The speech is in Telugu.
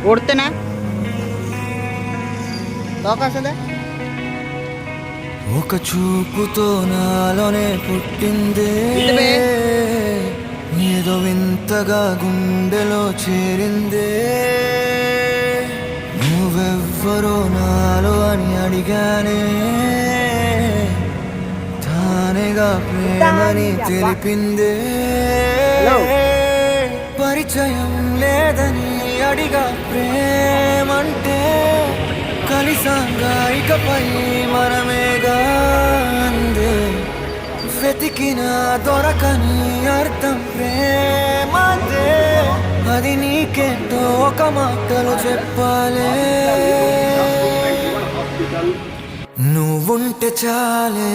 కొడితేనా తోకాసలే ఒక చూపుతో నాలోనే పుట్టిందే ఏదో వింతగా గుండెలో చేరిందే నువ్వెవ్వరో నాలో అని అడిగానే తానేగా ప్రేమని తెలిపిందే పరిచయం లేదని అడిగా ప్రేమంటే కలిసాంగా ఇకపై మనమేగా అందే వెతికిన దొరకని అర్థం ప్రేమందే అది నీకేంటో ఒక మాటలు చెప్పాలే నువ్వుంటే చాలే